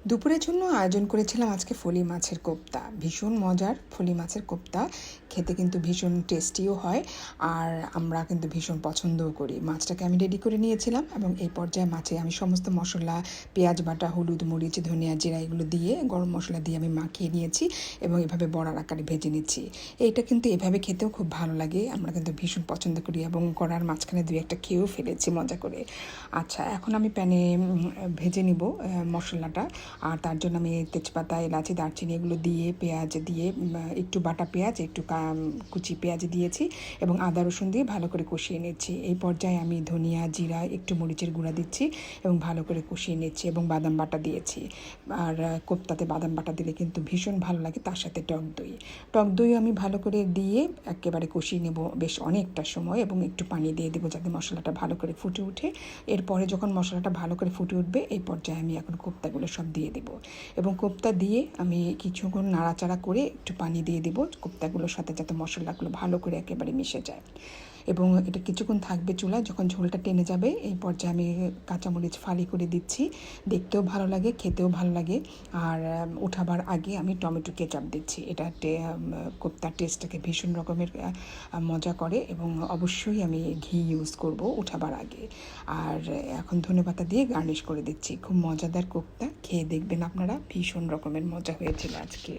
দুপুরের জন্য আয়োজন করেছিলাম আজকে ফলি মাছের কোপ্তা। ভীষণ মজার ফলি মাছের কোপ্তা, খেতে কিন্তু ভীষণ টেস্টিও হয়, আর আমরা কিন্তু ভীষণ পছন্দও করি। মাছটাকে আমি রেডি করে নিয়েছিলাম এবং এই পর্যায়ে মাছে আমি সমস্ত মশলা, পেঁয়াজ বাটা, হলুদ, মরিচ, ধনিয়া, জিরা এগুলো দিয়ে, গরম মশলা দিয়ে আমি মাখিয়ে নিয়েছি এবং এভাবে বড়ার আকারে ভেজে নিচ্ছি। এইটা কিন্তু এভাবে খেতেও খুব ভালো লাগে, আমরা কিন্তু ভীষণ পছন্দ করি এবং কড়ার মাঝখানে দুই একটা খেয়েও ফেলেছি মজা করে। আচ্ছা, এখন আমি প্যানে ভেজে নিব মশলাটা। আর তার জন্য আমি তেজপাতা, এলাচি, দারচিনি এগুলো দিয়ে, পেঁয়াজ দিয়ে, একটু বাটা পেঁয়াজ, একটু কুচি পেঁয়াজ দিয়েছি এবং আদা রসুন দিয়ে ভালো করে কষিয়ে নিচ্ছি। এই পর্যায়ে আমি ধনিয়া, জিরা, একটু মরিচের গুঁড়া দিচ্ছি এবং ভালো করে কষিয়ে নিচ্ছি এবং বাদাম বাটা দিয়েছি। আর কোপ্তাতে বাদাম বাটা দিলে কিন্তু ভীষণ ভালো লাগে, তার সাথে টক দই আমি ভালো করে দিয়ে একেবারে কষিয়ে নেব বেশ অনেকটা সময় এবং একটু পানি দিয়ে দেবো যাতে মশলাটা ভালো করে ফুটে ওঠে। এরপরে যখন মশলাটা ভালো করে ফুটে উঠবে, এই পর্যায়ে আমি এখন কোপ্তাগুলো সব দিয়ে দেব এবং কোপ্তা দিয়ে আমি কিছুক্ষণ নাড়াচাড়া করে একটু পানি দিয়ে দেবো কোপ্তাগুলোর সাথে, যাতে মশলাগুলো ভালো করে একেবারে মিশে যায়। এবং এটা কিছুক্ষণ থাকবে চুলায়, যখন ঝোলটা টেনে যাবে এই পর্যায়ে আমি কাঁচামরিচ ফালি করে দিচ্ছি। দেখতেও ভালো লাগে, খেতেও ভালো লাগে। আর উঠাবার আগে আমি টমেটো কেচাপ দিচ্ছি। এটা কোপ্তার টেস্টটাকে ভীষণ রকমের মজা করে এবং অবশ্যই আমি ঘি ইউজ করব উঠাবার আগে। আর এখন ধনেপাতা দিয়ে গার্নিশ করে দিচ্ছি। খুব মজাদার কোপ্তা, খেয়ে দেখবেন আপনারা, ভীষণ রকমের মজা হয়েছিল আজকে।